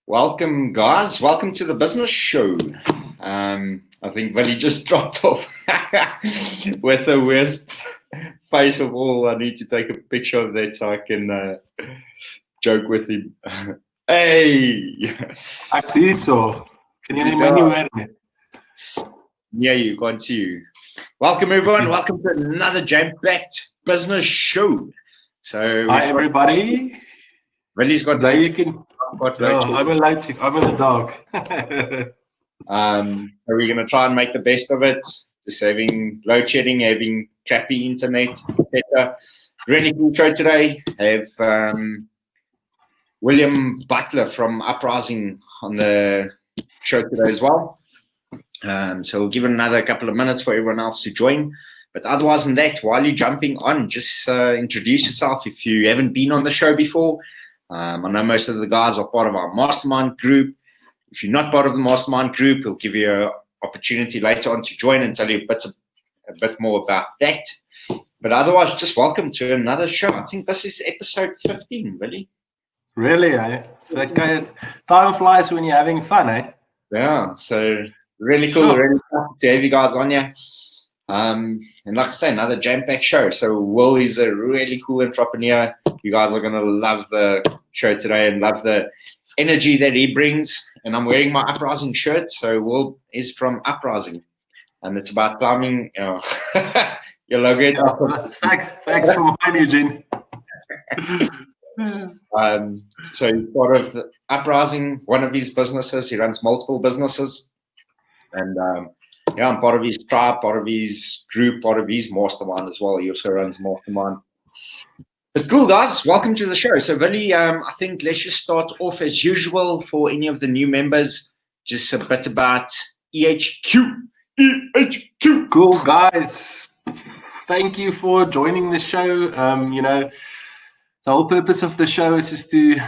Welcome, guys. Welcome to the business show. I think Willie just dropped off with the worst face of all. I need to take a picture of that so I can joke with him. Hey! I see so. Can you name anywhere? Yeah, you got to. Welcome, everyone. Welcome to another jam-packed business show. So, hi, everybody. Willie's got today you can. I'm in the dark. So we're going to try and make the best of it. Just having load shedding, having crappy internet, etc. Really cool show today. Have William Butler from Uprising on the show today as well. So we'll give it another couple of minutes for everyone else to join. But otherwise than that, while you're jumping on, just introduce yourself if you haven't been on the show before. I know most of the guys are part of our Mastermind group. If you're not part of the Mastermind group, we'll give you an opportunity later on to join and tell you a bit more about that. But otherwise, just welcome to another show. I think this is episode 15, Willie. Really, eh? Time flies when you're having fun, eh? Yeah, so really cool. Sure. Really cool to have you guys on here. And like I say, another jam-packed show. So Will is a really cool entrepreneur. You guys are going to love the show today and love the energy that he brings. And I'm wearing my Uprising shirt. So Will is from Uprising. And it's about climbing your logo. Yeah, thanks for mine, Eugene. So he's part of Uprising, one of his businesses. He runs multiple businesses. And I'm part of his tribe, part of his group, part of his mastermind as well. He also runs mastermind. But cool, guys. Welcome to the show. So, Willie, I think let's just start off as usual for any of the new members. Just a bit about EHQ. EHQ. Cool, guys. Thank you for joining the show. The whole purpose of the show is just the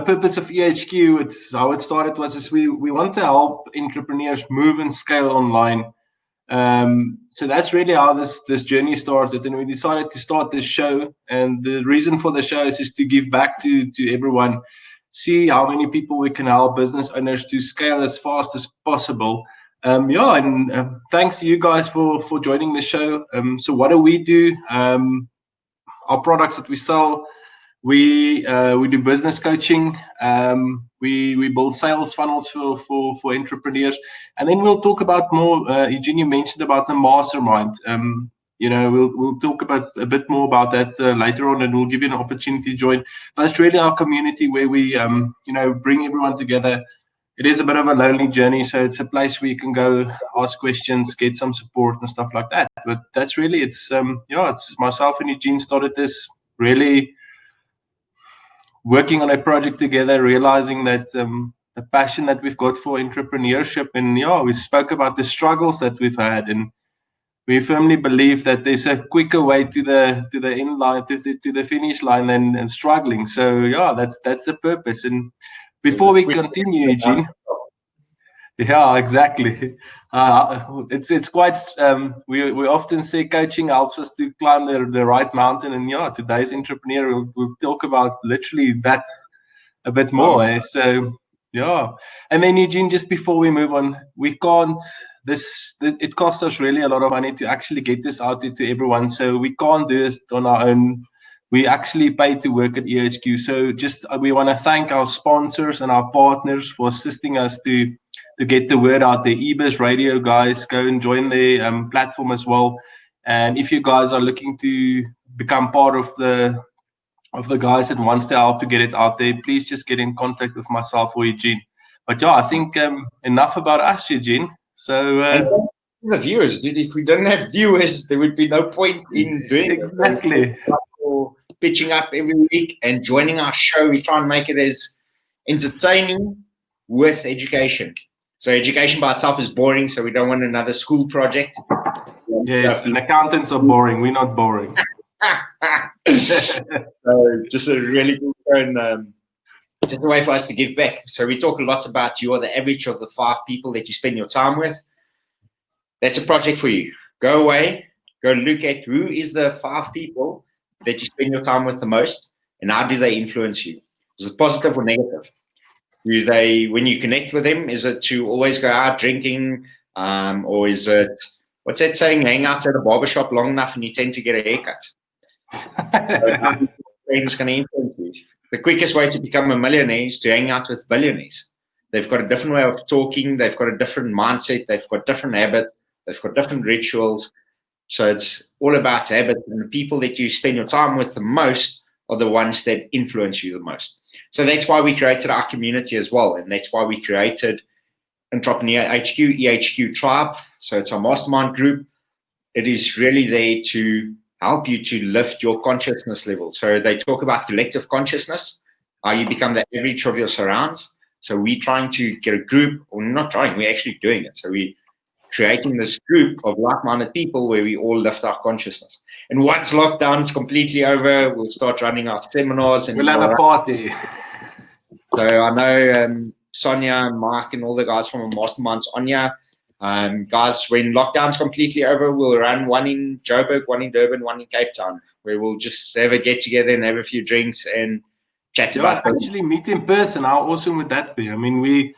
purpose of EHQ, it's how it started was we want to help entrepreneurs move and scale online. So that's really how this journey started, and we decided to start this show. And the reason for the show is just to give back to everyone, see how many people we can help business owners to scale as fast as possible. Thanks to you guys for joining the show. So what do we do? Our products that we sell, we do business coaching. We build sales funnels for entrepreneurs, and then we'll talk about more. Eugene, you mentioned about the Mastermind. We'll talk about a bit more about that later on, and we'll give you an opportunity to join. But it's really our community where we bring everyone together. It is a bit of a lonely journey, so it's a place where you can go ask questions, get some support and stuff like that. But that's really it's myself and Eugene started this really working on a project together, realizing that the passion that we've got for entrepreneurship, and we spoke about the struggles that we've had, and we firmly believe that there's a quicker way to the end line, to the finish line, and struggling. So that's the purpose. And before we continue, Eugene. Yeah, exactly. It's quite. We often say coaching helps us to climb the right mountain, and today's entrepreneur will talk about literally that a bit more. So and then Eugene, just before we move on, we can't. It costs us really a lot of money to actually get this out to everyone. So we can't do this on our own. We actually pay to work at EHQ. So we want to thank our sponsors and our partners for assisting us to get the word out there. eBiz Radio guys, go and join the platform as well. And if you guys are looking to become part of the guys that wants to help to get it out there, please just get in contact with myself or Eugene. But I think enough about us, Eugene. So the viewers, dude. If we didn't have viewers, there would be no point in doing exactly. Pitching up every week and joining our show. We try and make it as entertaining with education. So education by itself is boring, so we don't want another school project. Yes, and accountants are boring. We're not boring. So just a really good show, and just a way for us to give back. So we talk a lot about you are the average of the 5 people that you spend your time with. That's a project for you. Go away, go look at who is the 5 people that you spend your time with the most, and how do they influence you? Is it positive or negative? Do they, when you connect with them, is it to always go out drinking, or is it, what's that saying, hang out at a barbershop long enough and you tend to get a haircut? Friends can influence you. The quickest way to become a millionaire is to hang out with billionaires. They've got a different way of talking. They've got a different mindset. They've got different habits. They've got different rituals. So it's all about habit. And the people that you spend your time with the most are the ones that influence you the most. So that's why we created our community as well. And that's why we created Entrepreneur HQ, EHQ Tribe. So it's our mastermind group. It is really there to help you to lift your consciousness level. So they talk about collective consciousness, how you become the average of your surrounds. So we're trying to get a group, or not trying, we're actually doing it. So we're creating this group of like-minded people where we all lift our consciousness. And once lockdown's completely over, we'll start running our seminars. And we'll have a party. So I know Sonia and Mark and all the guys from our masterminds on here. Guys, when lockdown's completely over, we'll run one in Joburg, one in Durban, one in Cape Town, where we'll just have a get-together and have a few drinks and chat about it. Actually meet in person. How awesome would that be? I mean, we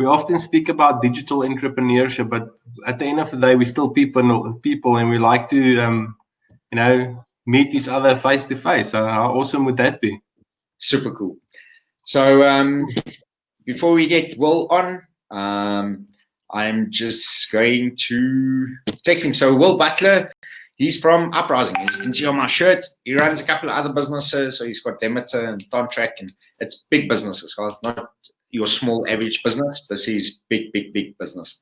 often speak about digital entrepreneurship, but at the end of the day, we're still people, and we like to, meet each other face to face. So how awesome would that be? Super cool. So before we get Will on, I'm just going to text him. So Will Butler, he's from Uprising. As you can see on my shirt, he runs a couple of other businesses. So he's got Demeter and Tontrack, and it's big businesses, guys. Not your small average business. This is big, big, big business.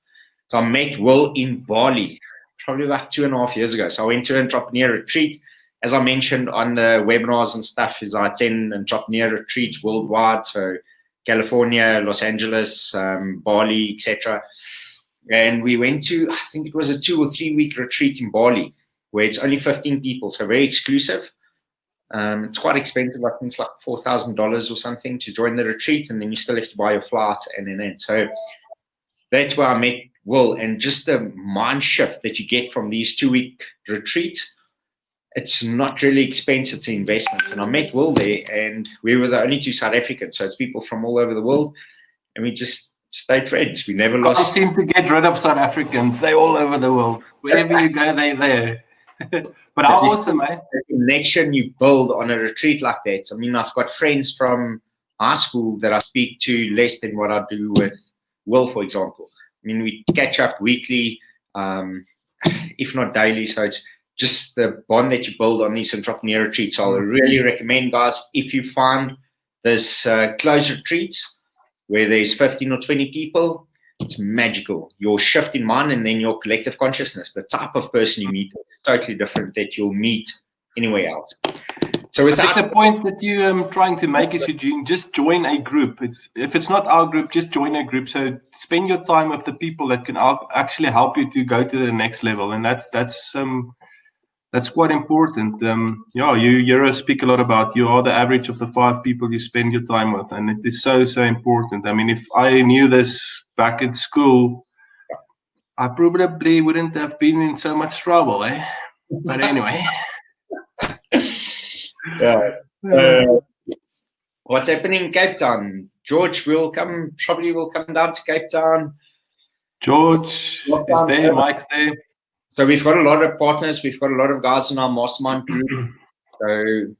So I met Will in Bali probably about 2.5 years ago. So I went to an entrepreneur retreat. As I mentioned on the webinars and stuff, is I attend entrepreneur retreats worldwide. So California, Los Angeles, Bali, etc. And we went to, I think it was a 2 or 3 week retreat in Bali, where it's only 15 people, so very exclusive. It's quite expensive. I think it's like $4,000 or something to join the retreat, and then you still have to buy your flight and then. So that's where I met Will, and just the mind shift that you get from these 2 week retreats. It's not really expensive, it's an investment. And I met Will there, and we were the only 2 South Africans. So it's people from all over the world, and we just stayed friends. We never lost. I seem to get rid of South Africans. They're all over the world. Wherever you go, they're there. But how awesome, eh? The connection you build on a retreat like that. I mean, I've got friends from high school that I speak to less than what I do with Will, for example. I mean, we catch up weekly, if not daily. So it's just the bond that you build on these entrepreneur retreats. So I really recommend, guys, if you find this closed retreats where there's 15 or 20 people, it's magical. Your shift in mind and then your collective consciousness, the type of person you meet is totally different that you'll meet anywhere else. So I think the point that you're trying to make is, Eugene, just join a group. If it's not our group, just join a group. So spend your time with the people that can actually help you to go to the next level. And that's quite important. You speak a lot about you are the average of the 5 people you spend your time with, and it is so important. I mean, if I knew this back in school, I probably wouldn't have been in so much trouble, eh? But anyway. What's happening in Cape Town? George probably will come down to Cape Town. George is there, Mike's there. So we've got a lot of partners. We've got a lot of guys in our mastermind group. So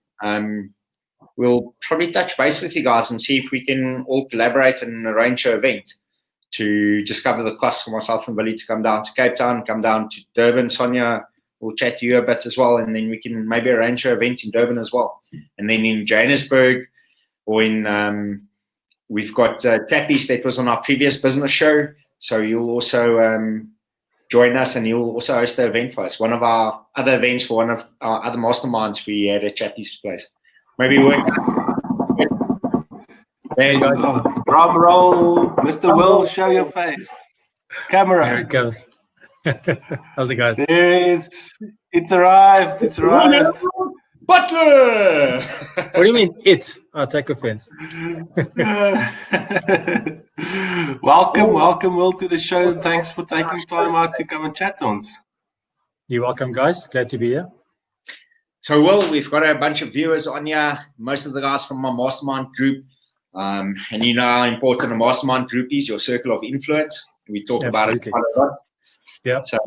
we'll probably touch base with you guys and see if we can all collaborate and arrange an event to just cover the cost for myself and Willie to come down to Cape Town, come down to Durban. Sonia, we'll chat to you a bit as well, and then we can maybe arrange an event in Durban as well. And then in Johannesburg, or in we've got Chappies that was on our previous business show. So you'll also join us, and he'll also host the event for us. One of our other events for one of our other masterminds we had at Chappies place. Maybe work. There you go. Drum roll, Mr. Will, show your face. Camera. There it goes. How's it, guys? There it is. It's arrived. It's arrived. Butler. What do you mean, it? I'll take offense. Welcome, Will, to the show. Thanks for taking time out to come and chat to us. You're welcome, guys. Glad to be here. So, Will, we've got a bunch of viewers on here. Most of the guys from my mastermind group. And you know how important a mastermind group is, your circle of influence. We talk about it quite a lot. Yeah. So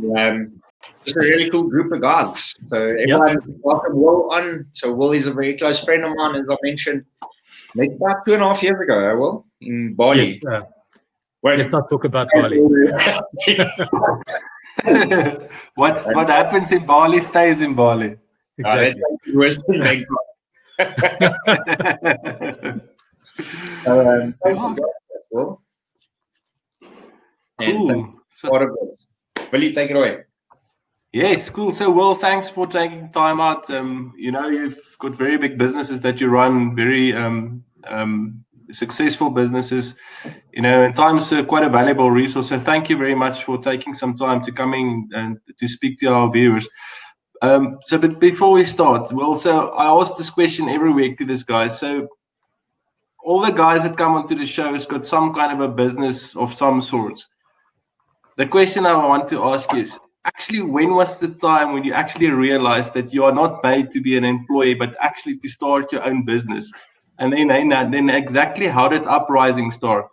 just a really cool group of guys. So everyone, welcome Will on. So Will is a very close friend of mine, as I mentioned. Maybe about 2.5 years ago, Will, in Bali. Yes, let's not talk about Bali. What happens in Bali stays in Bali. Exactly. Will. Cool. Will you take it away? Yes, cool. So, Will, thanks for taking time out. You know, you've got very big businesses that you run, very successful businesses. You know, and time is quite a valuable resource. So, thank you very much for taking some time to coming and to speak to our viewers. But before we start, Will, so I ask this question every week to this guy. So, all the guys that come onto the show has got some kind of a business of some sorts. The question I want to ask is, actually, when was the time when you actually realized that you are not paid to be an employee, but actually to start your own business? And then exactly how did Uprising start?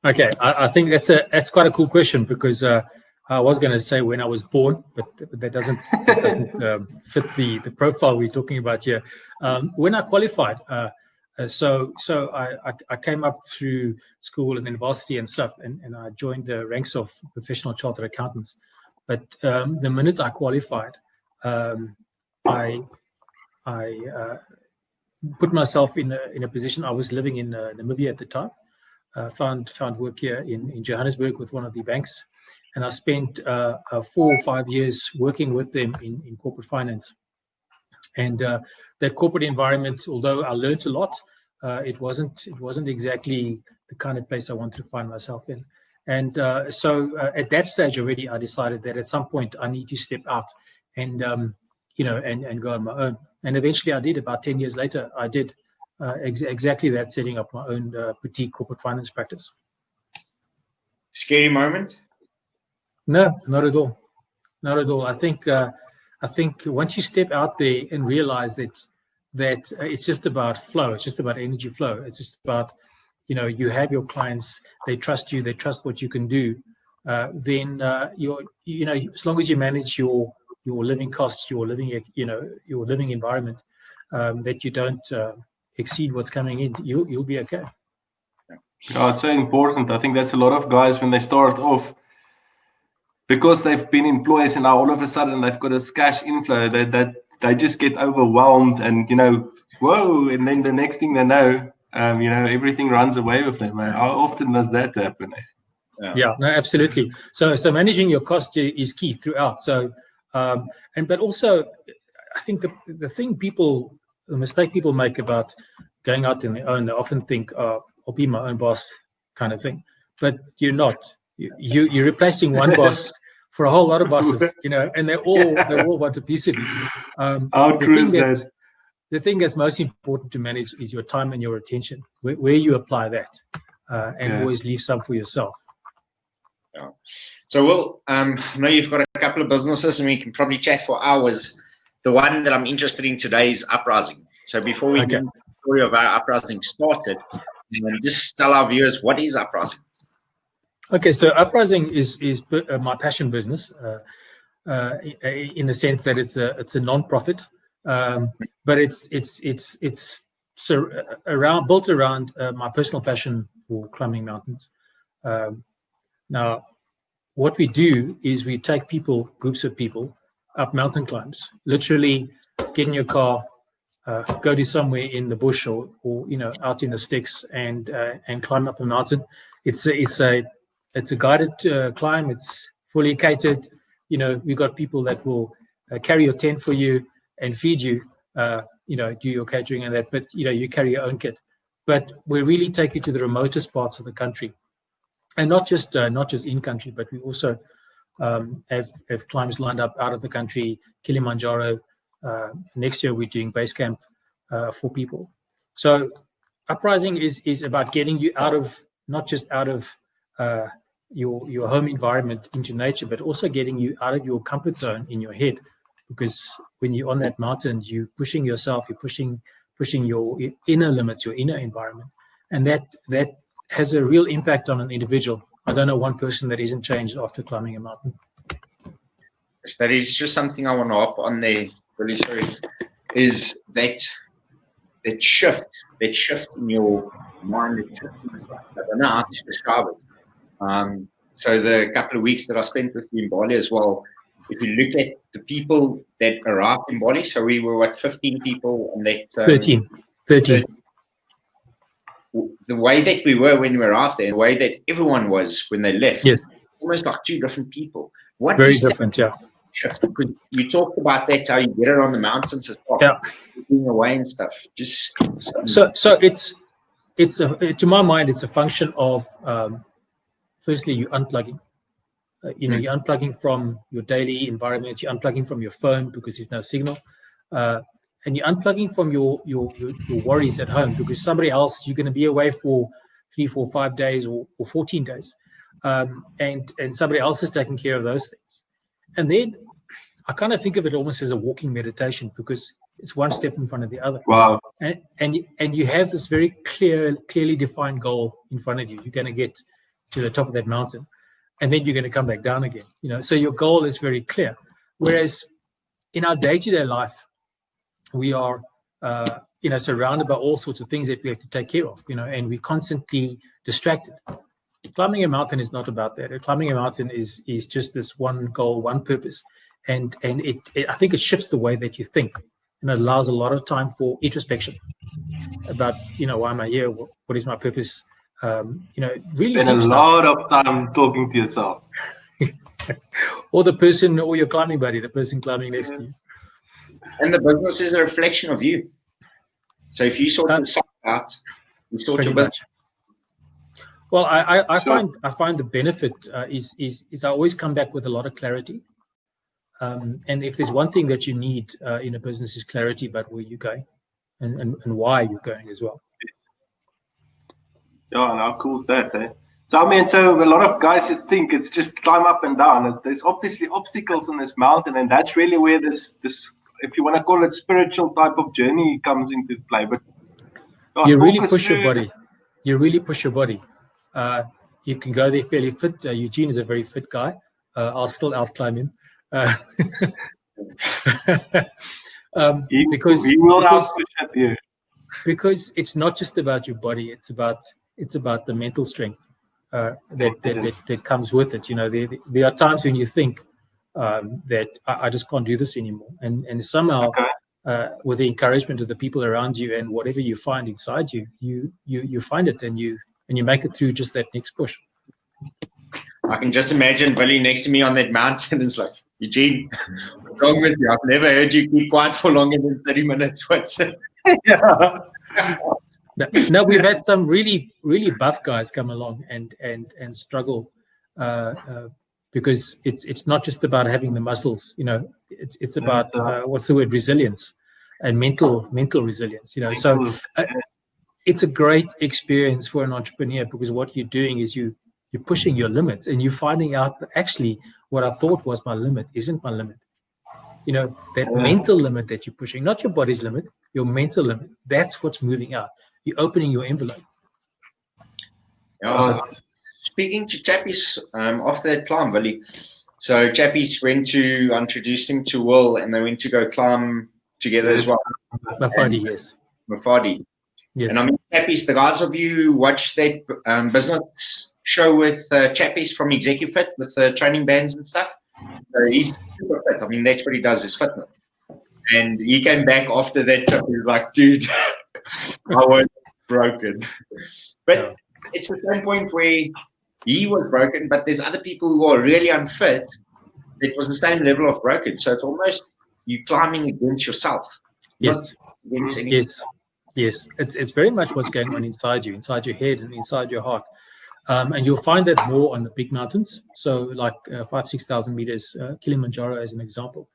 Okay, I think that's quite a cool question, because I was going to say when I was born, but that doesn't fit the profile we're talking about here. When I qualified, so I came up through school and university and stuff, and I joined the ranks of professional chartered accountants. But the minute I qualified, I put myself in a position. I was living in Namibia at the time. Found work here in Johannesburg with one of the banks, and I spent 4 or 5 years working with them in corporate finance. And that corporate environment, although I learned a lot, it wasn't exactly the kind of place I wanted to find myself in. And so at that stage already, I decided that at some point I need to step out and and go on my own. And eventually I did. About 10 years later, I did exactly that, setting up my own boutique corporate finance practice. Scary moment? No, not at all. Not at all. I think once you step out there and realize that it's just about flow, it's just about energy flow. It's just about, you have your clients, they trust you, they trust what you can do. Then as long as you manage your living costs, your living environment, that you don't exceed what's coming in, you'll be okay. Oh, it's so important. I think that's a lot of guys when they start off, because they've been employees and now all of a sudden they've got this cash inflow that they just get overwhelmed and whoa, and then the next thing they know, everything runs away with them. How often does that happen? Yeah, no, absolutely. So managing your cost is key throughout. So but also I think the mistake people make about going out on their own, they often think, I'll be my own boss kind of thing. But you're not. You're replacing one boss for a whole lot of bosses, and they all want a piece of you. How true is that? The thing that's most important to manage is your time and your attention, where you apply that, and always leave some for yourself. Yeah. So, Will, I know you've got a couple of businesses, and we can probably chat for hours. The one that I'm interested in today is Uprising. So, before we get the story of how Uprising started, just tell our viewers, what is Uprising? Okay, so Uprising is my passion business, in the sense that it's a non-profit, but it's built around my personal passion for climbing mountains. Now, what we do is we take groups of people, up mountain climbs. Literally, get in your car, go to somewhere in the bush or out in the sticks and climb up a mountain. It's a guided climb. It's fully catered. We've got people that will carry your tent for you and feed you. Do your catering and that. But you carry your own kit. But we really take you to the remotest parts of the country, and not just in country, but we also have climbs lined up out of the country. Kilimanjaro. Next year we're doing base camp for people. So Uprising is about getting you not just out of your home environment into nature, but also getting you out of your comfort zone in your head. Because when you're on that mountain, you're pushing yourself, you're pushing pushing your inner limits, your inner environment, and that has a real impact on an individual. I don't know one person that isn't changed after climbing a mountain. That is just something I want to hop on there, really sorry, is that shift in your mind, I don't know how to describe it. So the couple of weeks that I spent with you in Bali as well, if you look at the people that arrived in Bali, so we were 15 people on that 13. The way that we were when we arrived there, and the way that everyone was when they left, yes, almost like two different people. Very different, yeah. Shift? Because you talked about that, how you get it on the mountains as well, yeah, being away and stuff. Just so it's to my mind, it's a function of firstly you unplugging. You're unplugging from your daily environment. You're unplugging from your phone because there's no signal, and you're unplugging from your worries at home because somebody else, you're going to be away for 3, 4, 5 days or 14 days, and somebody else is taking care of those things. And then I kind of think of it almost as a walking meditation because it's one step in front of the other. Wow! And you have this very clearly defined goal in front of you. You're going to get to the top of that mountain, and then you're going to come back down again. So your goal is very clear. Whereas in our day-to-day life, we are surrounded by all sorts of things that we have to take care of. And we're constantly distracted. Climbing a mountain is not about that. Climbing a mountain is just this one goal, one purpose, and I think it shifts the way that you think, and it allows a lot of time for introspection about why am I here? What is my purpose? Really spend a lot of time talking to yourself, or the person, or your climbing buddy, the person climbing next to you. And the business is a reflection of you. So if you sort yourself out, you sort your business. Well, I find the benefit is I always come back with a lot of clarity, and if there's one thing that you need in a business is clarity about where you're going and why you're going as well. Yeah, and how cool is that, eh? So a lot of guys just think it's just climb up and down. There's obviously obstacles on this mountain, and that's really where this if you want to call it spiritual type of journey comes into play. But you really push your body. You really push your body. You can go there fairly fit. Eugene is a very fit guy. I'll still outclimb him. Because it's not just about your body. It's about the mental strength that comes with it. There are times when you think that I just can't do this anymore, and somehow with the encouragement of the people around you and whatever you find inside you, you find it and you make it through just that next push. I can just imagine Willie next to me on that mountain. It's like, Eugene, what's wrong with you? I've never heard you keep quiet for longer than 30 minutes. What's it? Yeah. No, we've had some really, really buff guys come along and struggle because it's not just about having the muscles. It's about what's the word, resilience and mental resilience. So it's a great experience for an entrepreneur because what you're doing is you're pushing your limits and you're finding out that actually what I thought was my limit isn't my limit. That mental limit that you're pushing, not your body's limit, your mental limit. That's what's moving out. You're opening your envelope. Speaking to Chappies after that climb, Willie. So Chappies went to introduce him to Will, and they went to go climb together as well. Mafadi, yes. Mafadi. Yes. And I mean, Chappies, the guys of you watched that business show with Chappies from Executive Fit with the training bands and stuff. So he's super fit. I mean, that's what he does, is fitness. And he came back after that trip. He was like, dude, I was broken. But it's the same point where he was broken, but there's other people who are really unfit. It was the same level of broken. So it's almost you climbing against yourself. Yes. Yes. It's very much what's going on inside you, inside your head and inside your heart. And you'll find that more on the big mountains. So like 5,000-6,000 meters, Kilimanjaro as an example.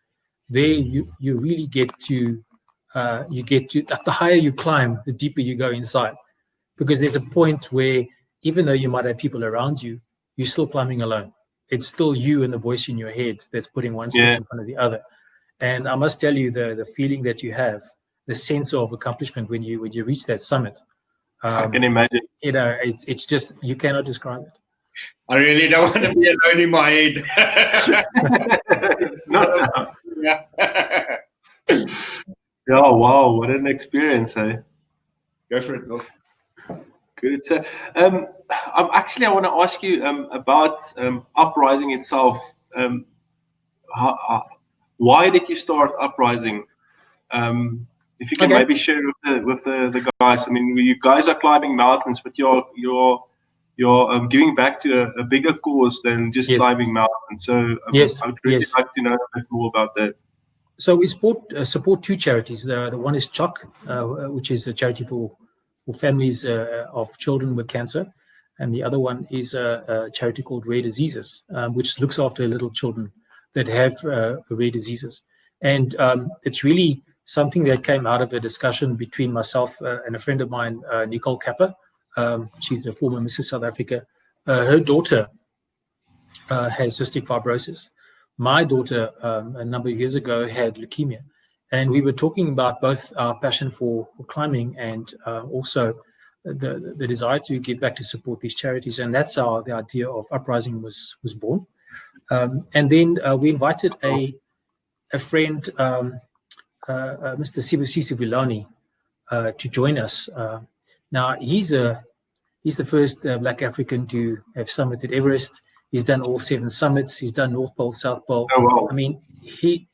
There you really get to the higher you climb, the deeper you go inside. Because there's a point where even though you might have people around you, you're still climbing alone. It's still you and the voice in your head that's putting one step in front of the other. And I must tell you, the feeling that you have sense of accomplishment when you reach that summit. I can imagine. It's just, you cannot describe it. I really don't want to be alone in my head. No. Yeah. Yeah, wow, what an experience, eh? Go for it, Will. Good. So, I want to ask you about Uprising itself. Why did you start Uprising? If you can maybe share with the guys. I mean, you guys are climbing mountains, but you're giving back to a bigger cause than just climbing mountains. So I would really like to know a bit more about that. So we support two charities. The one is CHOC, which is a charity for families of children with cancer, and the other one is a charity called Rare Diseases, which looks after little children that have rare diseases. And it's really something that came out of a discussion between myself and a friend of mine, Nicole Kappa. She's the former Mrs. South Africa. Her daughter has cystic fibrosis. My daughter, a number of years ago, had leukemia. And we were talking about both our passion for climbing and also the desire to give back to support these charities. And that's how the idea of Uprising was born. And then we invited a friend, Mr. Sibusisi Vilani, to join us. Now, he's the first Black African to have summited Everest. He's done all 7 summits. He's done North Pole, South Pole. Oh, wow. I mean,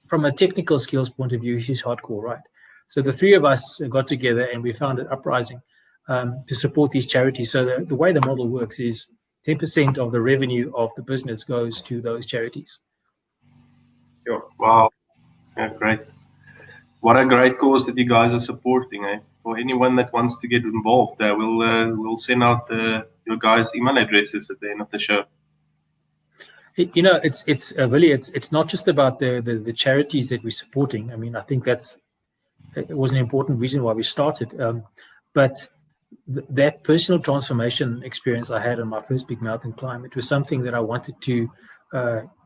from a technical skills point of view, he's hardcore, right? So the three of us got together and we founded Uprising to support these charities. So the way the model works is 10% of the revenue of the business goes to those charities. Sure. Wow. Yeah, great. What a great cause that you guys are supporting, eh? For anyone that wants to get involved, we'll send out your guys' email addresses at the end of the show. It's really it's not just about the charities that we're supporting. I mean, I think it was an important reason why we started. But that personal transformation experience I had on my first big mountain climb, it was something that I wanted to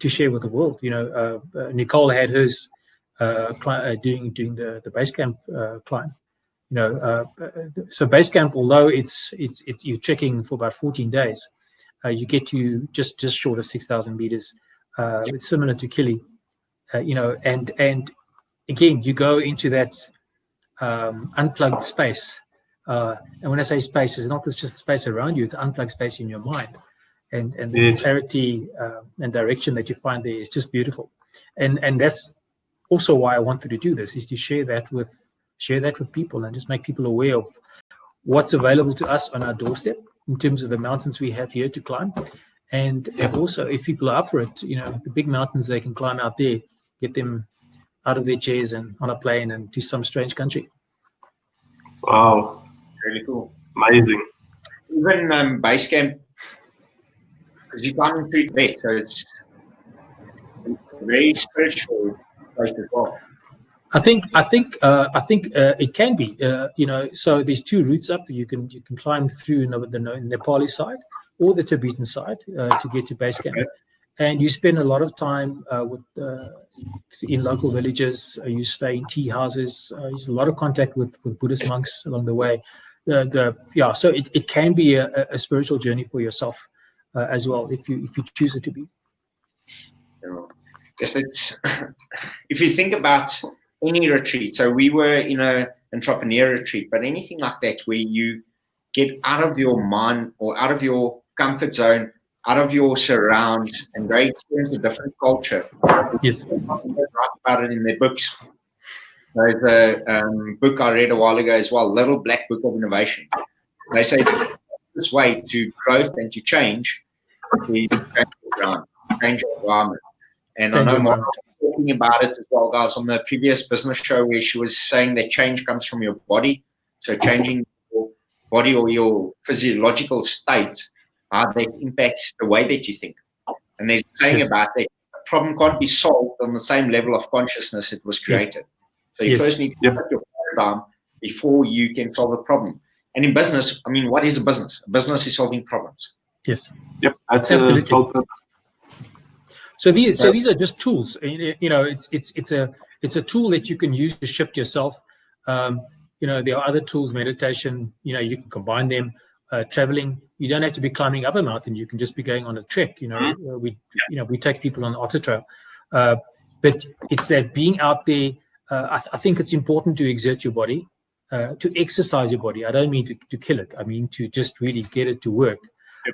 share with the world. Nicole had hers doing the base camp climb. So base camp, although it's you're trekking for about 14 days. You get to just short of 6,000 meters. It's similar to Kili, and again, you go into that unplugged space. And when I say space, it's not just the space around you; it's unplugged space in your mind, and the clarity and direction that you find there is just beautiful. And that's also why I wanted to do this, is to share that with people and just make people aware of what's available to us on our doorstep in terms of the mountains we have here to climb. And also, if people are up for it, the big mountains they can climb out there, get them out of their chairs and on a plane and to some strange country. Wow. Really cool. Amazing. Even base camp, because you can't include that, so it's a very spiritual place as well. I think it can be. So there's 2 routes up. You can climb through the Nepali side or the Tibetan side to get to base camp, and you spend a lot of time in local villages. You stay in tea houses. There's a lot of contact with Buddhist monks along the way. So it can be a spiritual journey for yourself as well if you choose it to be. Yes, if you think about any retreat. So we were in an entrepreneur retreat, but anything like that where you get out of your mind or out of your comfort zone, out of your surrounds, and go experience a different culture. Yes. They write about it in their books. There's a book I read a while ago as well, Little Black Book of Innovation. They say this way to growth and to change is change your environment. And I know Mark was talking about it as well, guys, on the previous business show where she was saying that change comes from your body. So changing your body or your physiological state, how that impacts the way that you think. And there's a saying about that a problem can't be solved on the same level of consciousness it was created. So you first need to put your paradigm before you can solve a problem. And in business, I mean, what is a business? A business is solving problems. Yes. Yep. That's absolutely. So these are just tools. It's a tool that you can use to shift yourself. There are other tools, meditation, you can combine them. Traveling, you don't have to be climbing up a mountain. You can just be going on a trek. We take people on the otter trail. But it's that being out there. I think it's important to exert your body, to exercise your body. I don't mean to kill it. I mean to just really get it to work.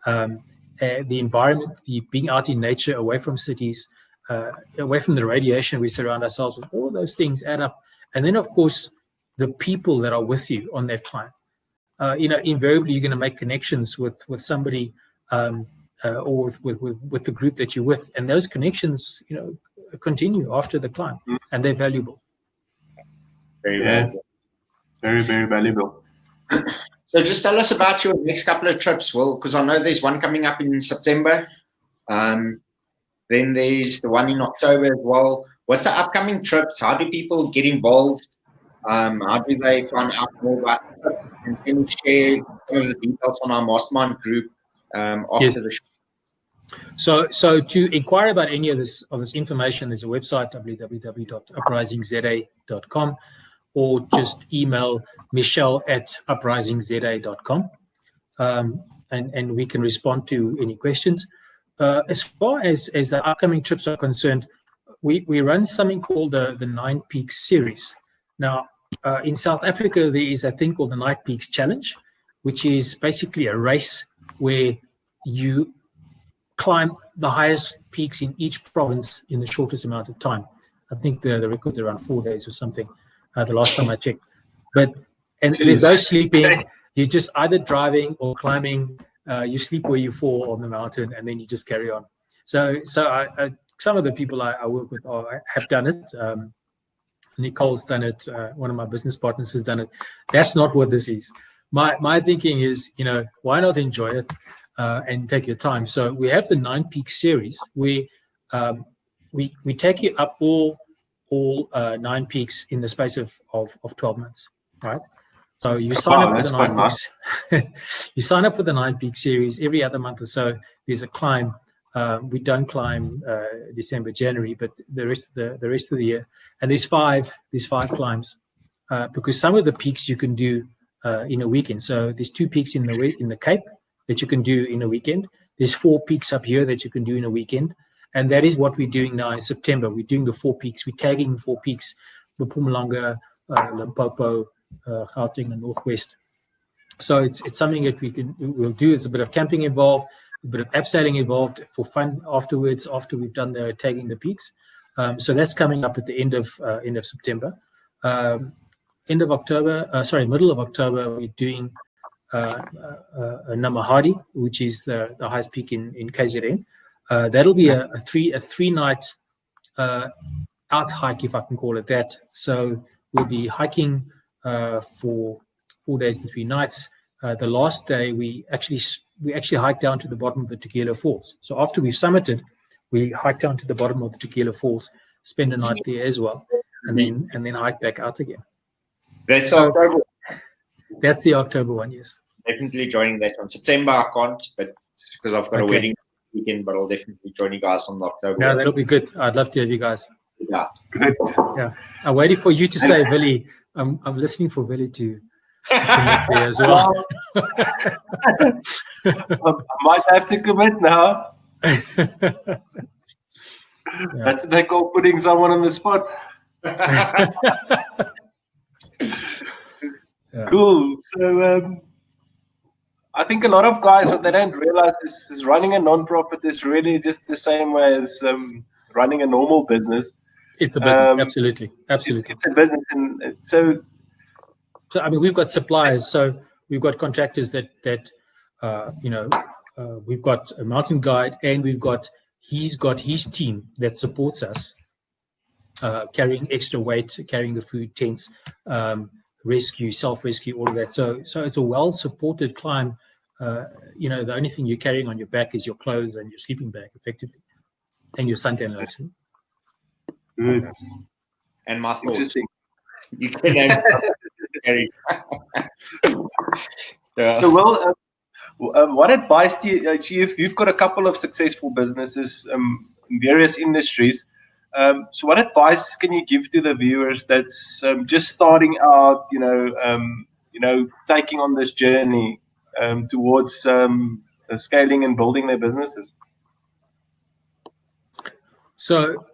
The environment, being out in nature, away from cities, away from the radiation we surround ourselves with, all those things add up. And then, of course, the people that are with you on that climb. Invariably you're going to make connections with somebody or with the group that you're with, and those connections, continue after the climb, and they're valuable. Very valuable. Very, very valuable. So just tell us about your next couple of trips, Will, because I know there's one coming up in September. Then there's the one in October as well. What's the upcoming trips? How do people get involved? How do they find out more about the trips? And can you share some of the details on our Mastermind group after the show? So to inquire about any of this information, there's a website, www.uprisingza.com, or just email michelle@uprisingza.com, and we can respond to any questions. As far as the upcoming trips are concerned, we run something called the 9 Peaks series. Now, in South Africa, there is a thing called the 9 Peaks Challenge, which is basically a race where you climb the highest peaks in each province in the shortest amount of time. I think the record's around 4 days or something, the last time I checked. And there's no sleeping. You're just either driving or climbing. You sleep where you fall on the mountain, and then you just carry on. So some of the people I work with have done it. Nicole's done it. One of my business partners has done it. That's not what this is. My thinking is, why not enjoy it and take your time? So we have the 9 Peaks series where we take you up all 9 peaks in the space of 12 months, right? So you sign up for the 9 peaks. You sign up for the 9 Peak series. Every other month or so, there's a climb. We don't climb December, January, but the rest of the year. And there's five climbs because some of the peaks you can do in a weekend. So there's 2 peaks in the Cape that you can do in a weekend. There's 4 peaks up here that you can do in a weekend. And that is what we're doing now in September. We're doing the 4 peaks. We're tagging 4 peaks: Mpumalanga, Limpopo, Gauteng, and Northwest. So it's something that we'll do. There's a bit of camping involved, a bit of abseiling involved for fun afterwards, after we've done the tagging the peaks. So that's coming up at the end of September. Middle of October, we're doing Namahadi, which is the highest peak in KZN. That'll be a 3-night out hike, if I can call it that. So we'll be hiking for 4 days and 3 nights. The last day we actually hike down to the bottom of the Tugela Falls. So after we've summited, we hike down to the bottom of the Tugela Falls, spend a night there as well, and then hike back out again. That's October. That's the October one, yes. Definitely joining that one. September I can't, but because I've got a wedding weekend, but I'll definitely join you guys on the October. No, that'll be good. I'd love to have you guys. Yeah. Good. Yeah. I'm waiting for you to say, Willie. I'm listening for Willie to commit there as well. I might have to commit now. That's what they call putting someone on the spot. Cool. So I think a lot of guys, what they don't realize is running a non-profit is really just the same way as running a normal business. It's a business, absolutely. It's a business, and so I mean, we've got suppliers, so we've got contractors that we've got a mountain guide, and he's got his team that supports us, carrying extra weight, carrying the food, tents, rescue, self-rescue, all of that. So it's a well-supported climb. The only thing you're carrying on your back is your clothes and your sleeping bag, effectively, and your suntan lotion. Good. And my thoughts. Interesting. You can carry. Yeah. So, well, what advice do you've got a couple of successful businesses in various industries. So what advice can you give to the viewers that's just starting out, taking on this journey towards scaling and building their businesses? So,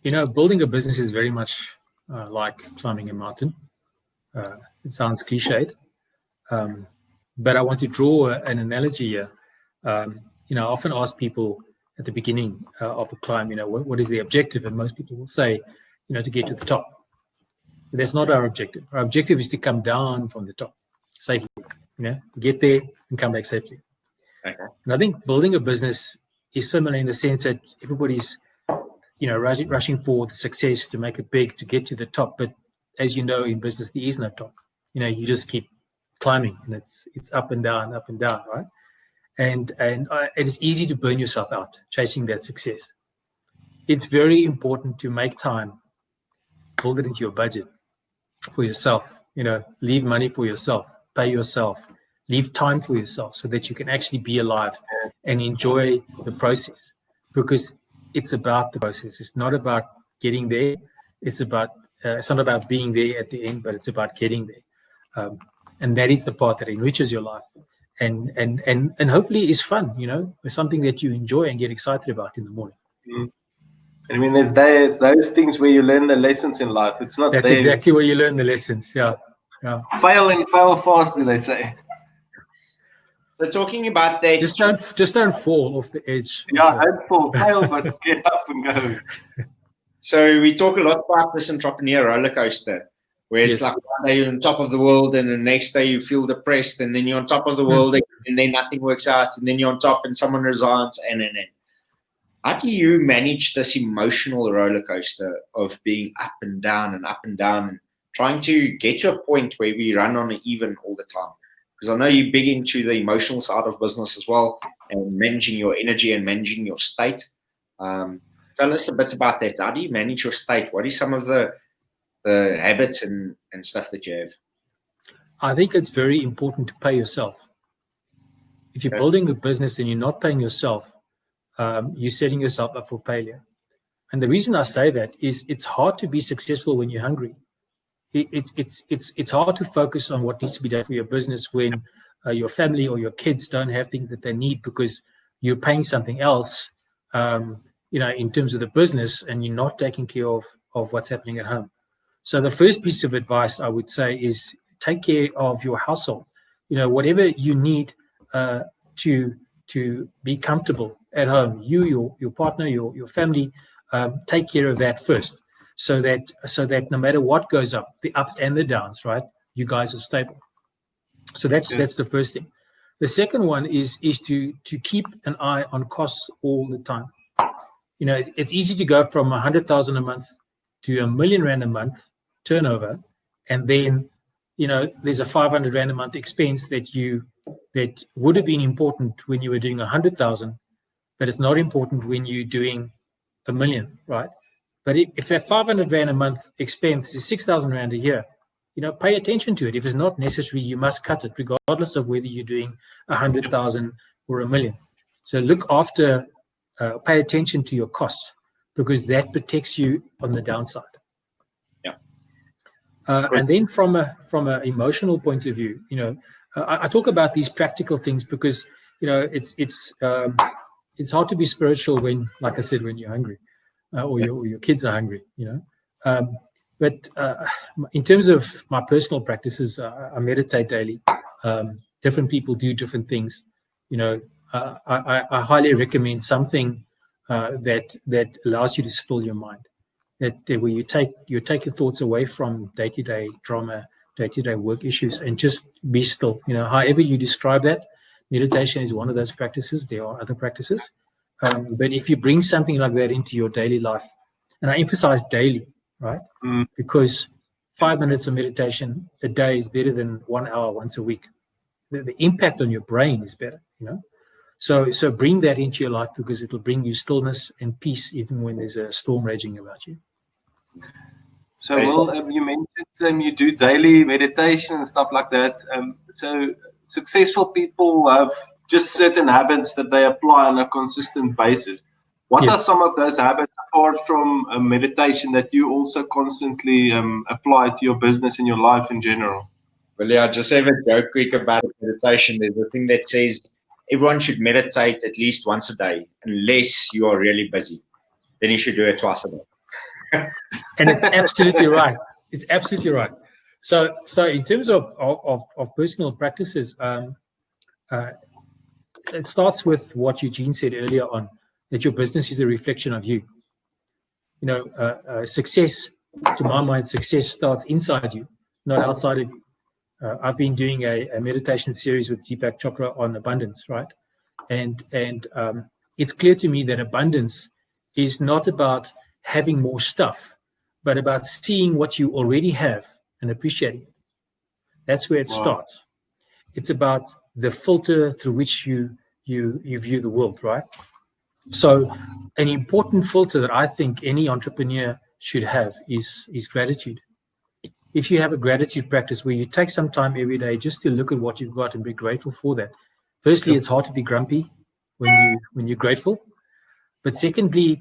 building a business is very much like climbing a mountain. It sounds cliched, but I want to draw an analogy here. I often ask people at the beginning of a climb, what is the objective? And most people will say, to get to the top. But that's not our objective. Our objective is to come down from the top safely, to get there and come back safely. Okay. And I think building a business is similar in the sense that everybody's, rushing for the success to make it big, to get to the top. But as you know, in business, there is no top. You just keep climbing, and it's up and down, right? And it is easy to burn yourself out chasing that success. It's very important to make time, build it into your budget for yourself. Leave money for yourself, pay yourself, leave time for yourself, so that you can actually be alive and enjoy the process. Because it's about the process. It's not about getting there. It's not about being there at the end, but it's about getting there. And that is the part that enriches your life. And hopefully is fun, it's something that you enjoy and get excited about in the morning. Mm. I mean, it's those things where you learn the lessons in life. It's not that's exactly where you learn the lessons. Yeah. Fail and fail fast, do they say? So talking about that, just don't fall off the edge. Yeah, don't fall, fail, but get up and go. So we talk a lot about this entrepreneur roller coaster, where it's like one day you're on top of the world, and the next day you feel depressed, and then you're on top of the world, and then nothing works out, and then you're on top, and someone resigns, and. How do you manage this emotional roller coaster of being up and down and trying to get to a point where we run on an even all the time? Because I know you're big into the emotional side of business as well, and managing your energy and managing your state. Tell us a bit about that. How do you manage your state? What are some of the habits and stuff that you have? I think it's very important to pay yourself. If you're building a business and you're not paying yourself, you're setting yourself up for failure. And the reason I say that is it's hard to be successful when you're hungry. It's hard to focus on what needs to be done for your business when your family or your kids don't have things that they need because you're paying something else, in terms of the business, and you're not taking care of what's happening at home. So the first piece of advice I would say is take care of your household. Whatever you need to be comfortable at home, your partner, your family, take care of that first, so that no matter what goes up, the ups and the downs, right, you guys are stable. So that's the first thing. The second one is to keep an eye on costs all the time. It's easy to go from 100,000 a month to R1 million a month turnover, and then there's a 500 Rand a month expense that would have been important when you were doing 100,000, but it's not important when you're doing R1 million, right? But if that 500 Rand a month expense is 6,000 Rand a year, pay attention to it. If it's not necessary, you must cut it, regardless of whether you're doing 100,000 or R1 million. So look after, pay attention to your costs, because that protects you on the downside. Yeah. And then from an emotional point of view, I talk about these practical things because it's hard to be spiritual when, like I said, when you're hungry, or your kids are hungry. But in terms of my personal practices, I meditate daily. Different people do different things. I highly recommend something that allows you to still your mind. That where you take your thoughts away from day-to-day drama, day-to-day work issues, and just be still. However you describe that, meditation is one of those practices. There are other practices, but if you bring something like that into your daily life, and I emphasize daily, right? Because 5 minutes of meditation a day is better than 1 hour once a week. The impact on your brain is better, So bring that into your life, because it'll bring you stillness and peace even when there's a storm raging about you. So, Will, you mentioned you do daily meditation and stuff like that. So successful people have just certain habits that they apply on a consistent basis. What Yes. are some of those habits apart from meditation that you also constantly apply to your business and your life in general? Well, yeah, just have a joke quick about meditation. There's a thing that says everyone should meditate at least once a day, unless you are really busy. Then you should do it twice a day. And it's absolutely right. It's absolutely right. So in terms of personal practices, it starts with what Eugene said earlier on, that your business is a reflection of you. You know, success, to my mind, success starts inside you, not outside of you. I've been doing a meditation series with Deepak Chopra on abundance, right? And it's clear to me that abundance is not about having more stuff, but about seeing what you already have and appreciating it. That's where it starts. It's about the filter through which you view the world, right? So an important filter that I think any entrepreneur should have is gratitude. If you have a gratitude practice where you take some time every day just to look at what you've got and be grateful for that. Firstly, it's hard to be grumpy when you're grateful. But secondly,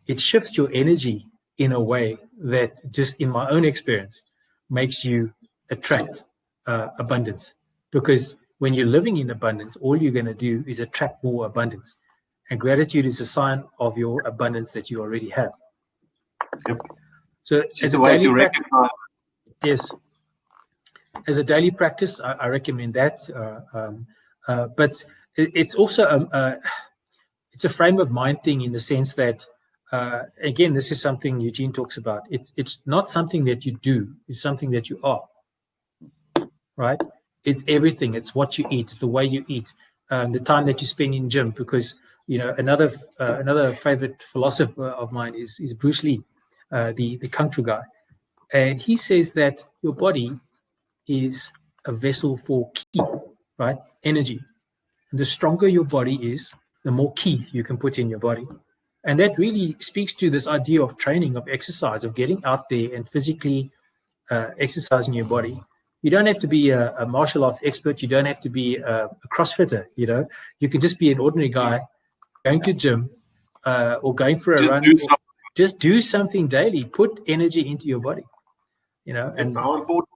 it shifts your energy in a way that, just in my own experience, makes you attract abundance. Because when you're living in abundance, all you're going to do is attract more abundance. And gratitude is a sign of your abundance that you already have. Yep. So it's just a way to recognize. Yes. As a daily practice, I recommend that. But it's also it's a frame of mind thing, in the sense that, again, this is something Eugene talks about. It's not something that you do. It's something that you are. Right? It's everything. It's what you eat, the way you eat, the time that you spend in gym. Because, you know, another favorite philosopher of mine is Bruce Lee, the Kung Fu guy. And he says that your body is a vessel for ki, right? Energy. And the stronger your body is, the more ki you can put in your body. And that really speaks to this idea of training, of exercise, of getting out there and physically exercising your body. You don't have to be a martial arts expert. You don't have to be a CrossFitter, you know. You can just be an ordinary guy going to gym or going for a run. Just do something daily. Put energy into your body, you know. And how important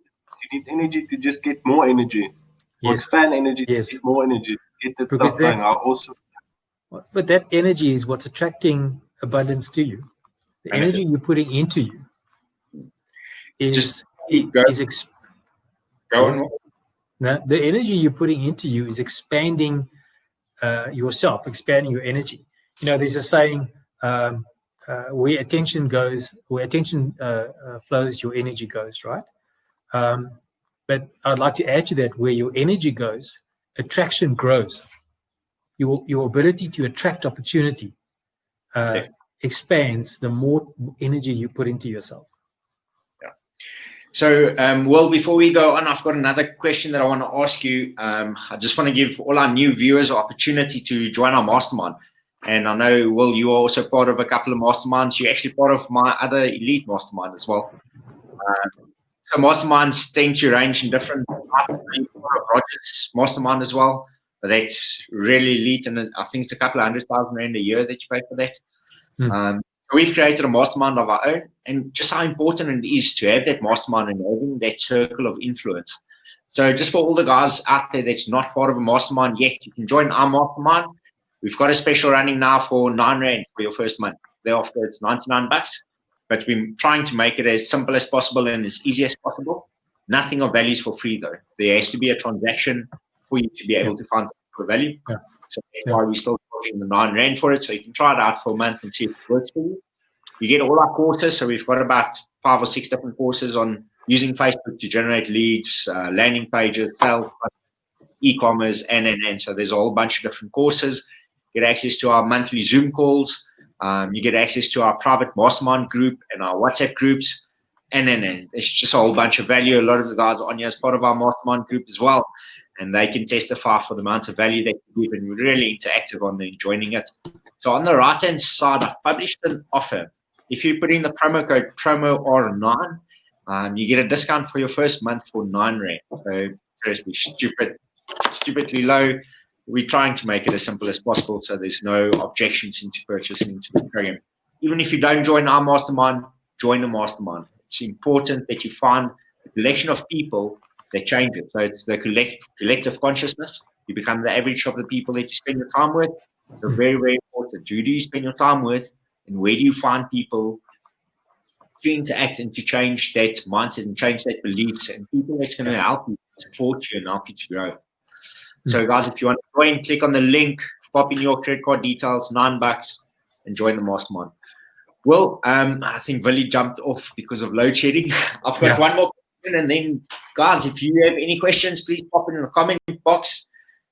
you need energy to just get more energy. Or expand energy to get more energy. Get that stuff going. But that energy is what's attracting abundance to you. The energy you're putting into you the energy you're putting into you is expanding yourself, expanding your energy. You know, there's a saying, where attention flows, your energy goes, right? But I'd like to add to that, where your energy goes, attraction grows. Your ability to attract opportunity expands the more energy you put into yourself. Yeah. So, Will, before we go on, I've got another question that I want to ask you. I just want to give all our new viewers an opportunity to join our mastermind. And I know, Will, you are also part of a couple of masterminds. You're actually part of my other elite mastermind as well. So masterminds tend to range in different types. Roger's mastermind as well. But that's really elite, and I think it's a couple of $100,000 a year that you pay for that. We've created a mastermind of our own, and just how important it is to have that mastermind and having that circle of influence. So just for all the guys out there that's not part of a mastermind yet, you can join our mastermind. We've got a special running now for R9 for your first month. Thereafter, it's $99. But we're trying to make it as simple as possible and as easy as possible. Nothing of value is for free, though. There has to be a transaction for you to be able to find for value. Yeah. So that's why we're still charging the R9 for it. So you can try it out for a month and see if it works for you. You get all our courses. So we've got about 5 or 6 different courses on using Facebook to generate leads, landing pages, sales, e-commerce, and. So there's a whole bunch of different courses. You get access to our monthly Zoom calls. You get access to our private mastermind group and our WhatsApp groups. And it's just a whole bunch of value. A lot of the guys are on here as part of our mastermind group as well. And they can testify for the amount of value they can give, and we're really interactive on them joining it. So on the right-hand side, I've published an offer. If you put in the promo code PROMOR9, you get a discount for your first month for R9. So seriously, stupidly low. we're trying to make it as simple as possible, so there's no objections into purchasing into the program. Even if you don't join our mastermind, join the mastermind. It's important that you find a collection of people that change it. So it's the collective consciousness. You become the average of the people that you spend your time with. So very, very important. Who do you spend your time with, and where do you find people to interact and to change that mindset and change that beliefs, and people that's going to help you, support you, and help you to grow. So guys, if you want to join, click on the link, pop in your credit card details, $9, and join the mastermind. Well, I think Willie jumped off because of load shedding. I've got one more question, and then guys, if you have any questions, please pop in the comment box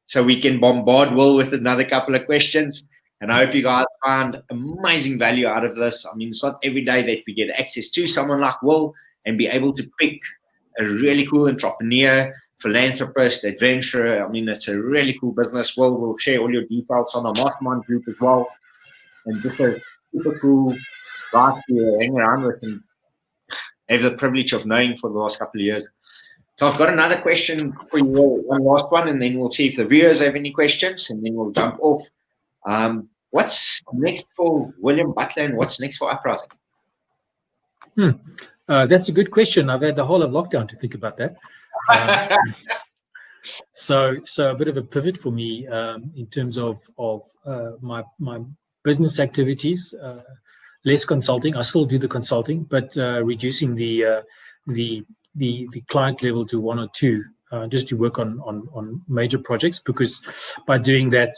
so we can bombard Will with another couple of questions. And I hope you guys find amazing value out of this. I mean, it's not every day that we get access to someone like Will and be able to pick a really cool entrepreneur, philanthropist, adventurer. I mean, it's a really cool business. Will share all your details on our mastermind group as well. And just a super cool guy to hang around with and have the privilege of knowing for the last couple of years. So I've got another question for you, one last one, and then we'll see if the viewers have any questions, and then we'll jump off. What's next for William Butler, and what's next for Uprising? That's a good question. I've had the whole of lockdown to think about that. So a bit of a pivot for me in terms of my business activities. Less consulting. I still do the consulting, but reducing the client level to 1 or 2, just to work on major projects. Because by doing that,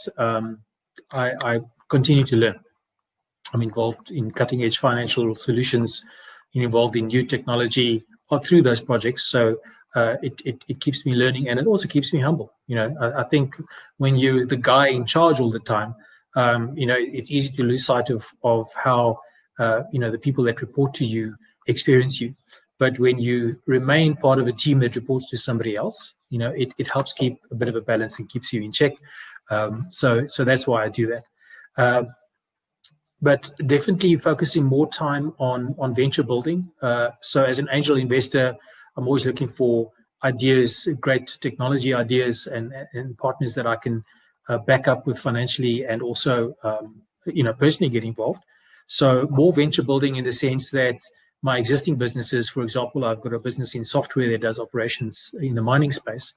I continue to learn. I'm involved in cutting-edge financial solutions, involved in new technology, or through those projects. So it keeps me learning, and it also keeps me humble. I think when you're the guy in charge all the time, it's easy to lose sight of how the people that report to you experience you. But when you remain part of a team that reports to somebody else, it helps keep a bit of a balance and keeps you in check. So that's why I do that. But definitely focusing more time on venture building. So as an angel investor, I'm always looking for ideas, great technology ideas, and partners that I can back up with financially, and also personally get involved. So more venture building in the sense that my existing businesses, for example, I've got a business in software that does operations in the mining space.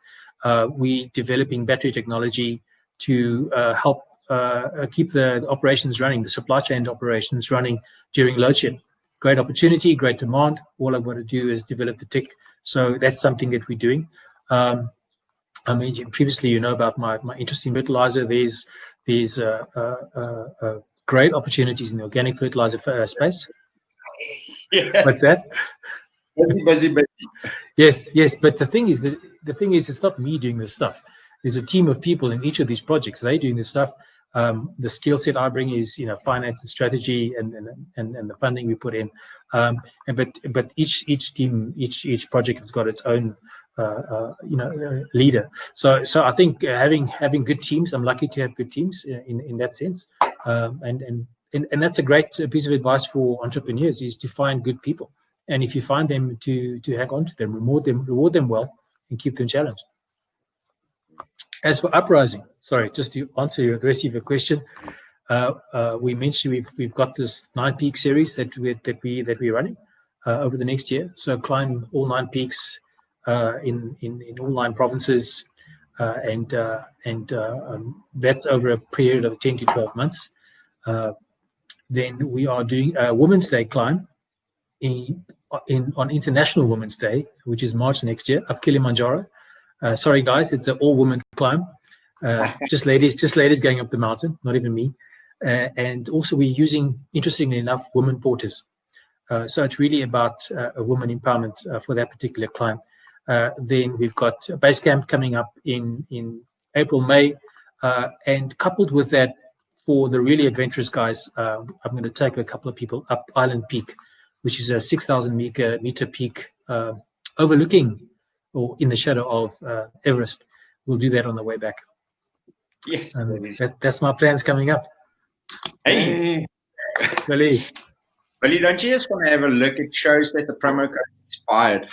We developing battery technology to help keep the operations running, the supply chain operations running during load shedding. Great opportunity, great demand. All I've got to do is develop the tech. So that's something that we're doing. I mean, previously, about my interest in fertilizer. There's great opportunities in the organic fertilizer space. Yes. What's that? Busy. Yes. But the thing is, it's not me doing this stuff. There's a team of people in each of these projects. They're doing this stuff. The skill set I bring is, finance and strategy and the funding we put in. But each team, each project has got its own, leader. So I think having good teams. I'm lucky to have good teams in that sense. And that's a great piece of advice for entrepreneurs, is to find good people. And if you find them, to hang on to them, reward them well, and keep them challenged. As for Uprising, sorry, just to answer the rest of your question, we mentioned we've got this 9 peak series that we're running over the next year. So climb all 9 peaks in all 9 provinces, and that's over a period of 10 to 12 months. Then we are doing a Women's Day climb on International Women's Day, which is March next year, up Kilimanjaro. Sorry guys, it's an all-woman climb. Just ladies going up the mountain, not even me. And also we're using, interestingly enough, women porters. So it's really about a woman empowerment for that particular climb. Then we've got a base camp coming up in April, May, and coupled with that, for the really adventurous guys, I'm going to take a couple of people up Island Peak, which is a 6,000 meter peak overlooking or in the shadow of Everest. We'll do that on the way back. Yes, that's my plans coming up. Hey, Willie, don't you just want to have a look? It shows that the promo code expired.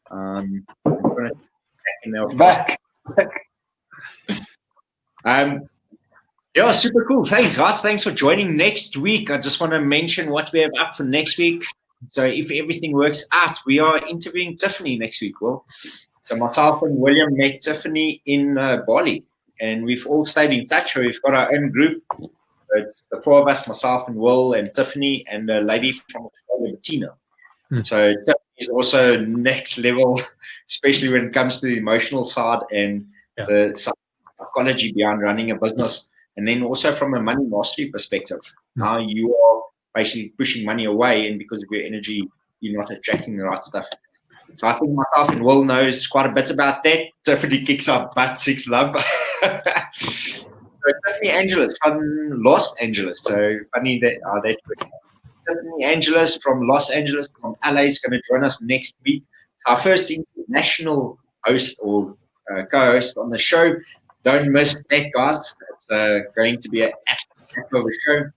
I'm going to check in there. Back. Yeah, super cool. Thanks, guys. Thanks for joining. Next week, I just want to mention what we have up for next week. So if everything works out, we are interviewing Tiffany next week. Well, so myself and William met Tiffany in Bali, and we've all stayed in touch. So we've got our own group. It's the four of us, myself and Will and Tiffany, and a lady from Australia, Bettina. So Tiffany is also next level, especially when it comes to the emotional side and the psychology behind running a business. And then also from a money mastery perspective, now you are basically pushing money away, and because of your energy, you're not attracting the right stuff. So I think myself and Will knows quite a bit about that. Tiffany kicks our butt, 6 love. So Tiffany Angeles from Los Angeles. So funny that that's Tiffany Angeles from Los Angeles, from LA, is going to join us next week. Our first international host or co-host on the show. Don't miss that, guys. It's going to be an act of a show.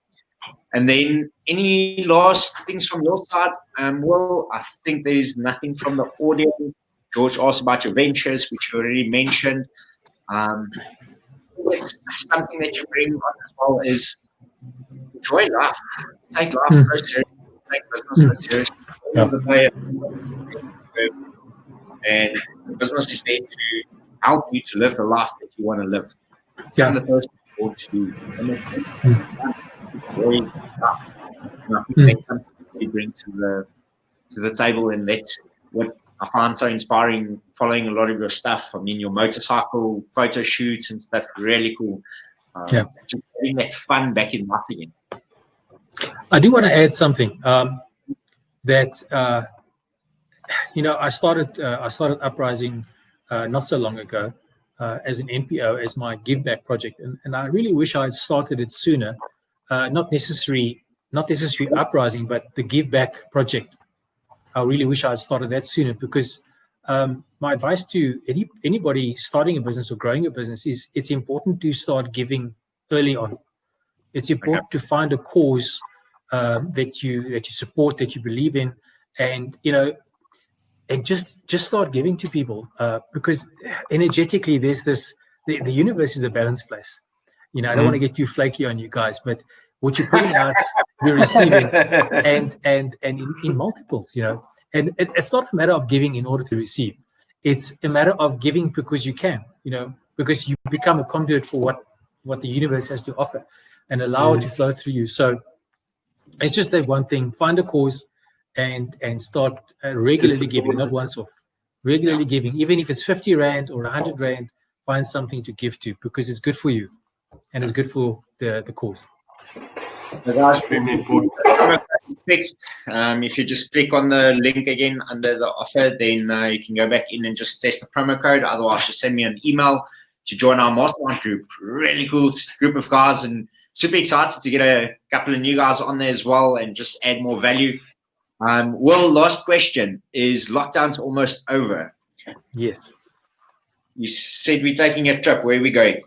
And then any last things from your side? Well, I think there's nothing from the audience. George asked about your ventures, which you already mentioned. It's something that you bring on as well is enjoy life. Take life so seriously. Take business so seriously. And the business is there to help you to live the life that you want to live. I'm the person to you bring to the table, and that's what I find so inspiring. Following a lot of your stuff, I mean, your motorcycle photo shoots and stuff, really cool. Just getting that fun back in life again. I do want to add something that I started Uprising not so long ago as an NPO, as my give back project, and I really wish I had started it sooner. Not necessarily Uprising, but the give back project. I really wish I had started that sooner, because my advice to anybody starting a business or growing a business is it's important to start giving early on. It's important to find a cause that you support, that you believe in, and and just start giving to people, because energetically there's this. The universe is a balanced place. I don't want to get too flaky on you guys, but what you're putting out, you're receiving, and in multiples. And it's not a matter of giving in order to receive. It's a matter of giving because you can. Because you become a conduit for what the universe has to offer, and allow it to flow through you. So it's just that one thing. Find a cause and start regularly giving, not once off. Regularly giving, even if it's 50 Rand or 100 Rand, find something to give to, because it's good for you and it's good for the cause. That's extremely important. Fixed. If you just click on the link again under the offer, then you can go back in and just test the promo code. Otherwise, just send me an email to join our mastermind group. Really cool group of guys, and super excited to get a couple of new guys on there as well and just add more value. Will, last question. Is lockdown's almost over? Yes. You said we're taking a trip. Where are we going?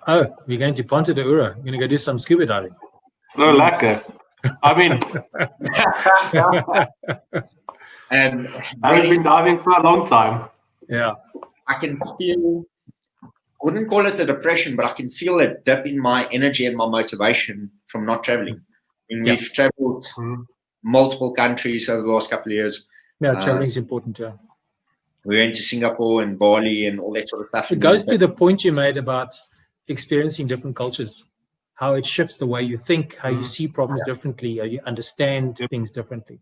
Oh, we're going to Ponta de Ura. We're going to go do some scuba diving. No, lekker. I mean, and I've been diving for a long time. Yeah. I can feel, I wouldn't call it a depression, but I can feel a dip in my energy and my motivation from not traveling. We've traveled multiple countries over the last couple of years. Yeah, traveling is important, yeah. We went to Singapore and Bali and all that sort of stuff. It goes to the point you made about experiencing different cultures, how it shifts the way you think, how you see problems differently, how you understand things differently.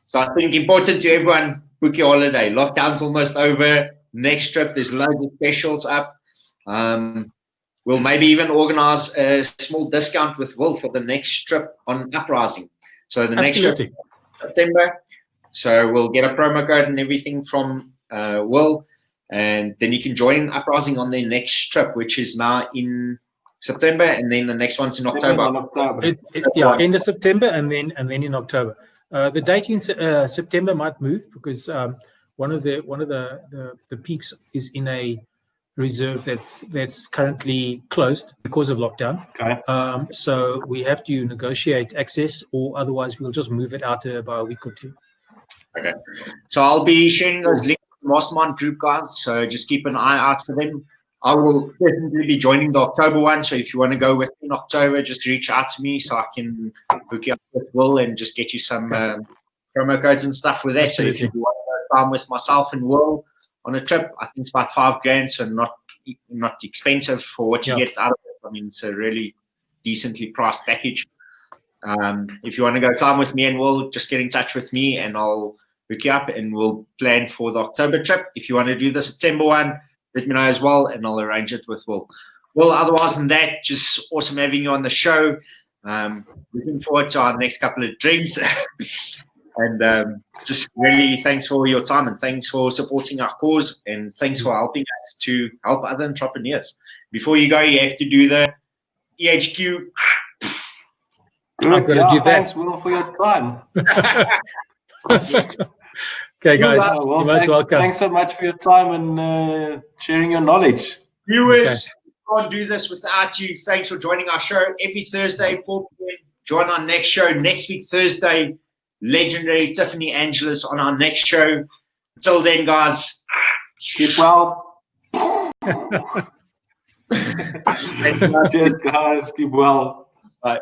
So I think important to everyone, book your holiday. Lockdown's almost over. Next trip, there's loads of specials up. We'll maybe even organize a small discount with Will for the next trip on Uprising. So the next trip, September. So we'll get a promo code and everything from Will, and then you can join Uprising on their next trip, which is now in September, and then the next one's in October. End of September, and then in October. The date in September might move, because one of the peaks is in a reserve that's currently closed because of lockdown. Okay. So we have to negotiate access, or otherwise we'll just move it out about a week or two. Okay. So I'll be sharing those links to the Mastermind group, guys. So just keep an eye out for them. I will definitely be joining the October one. So if you want to go with me in October, just reach out to me so I can hook you up with Will and just get you some promo codes and stuff with that. Absolutely. So if you want to go time with myself and Will on a trip, I think it's about $5,000, so not expensive for what you get out of it. I mean, it's a really decently priced package. If you want to go time with me and Will, just get in touch with me and I'll hook you up and we'll plan for the October trip. If you want to do the September one, let me know as well, and I'll arrange it with Will. Well, otherwise than that, just awesome having you on the show. Looking forward to our next couple of drinks. And just really thanks for your time and thanks for supporting our cause and thanks for helping us to help other entrepreneurs. Before you go, you have to do the EHQ. I'm going to do that. Thanks, Will, for your time. Okay, guys, Well, you're most welcome. Thanks so much for your time and sharing your knowledge. Viewers, we can't do this without you. Thanks for joining our show every Thursday, 4 p.m. Join our next show next week, Thursday. Legendary Tiffany Angelis on our next show. Until then, guys, keep well. Cheers, guys. Keep well. Bye.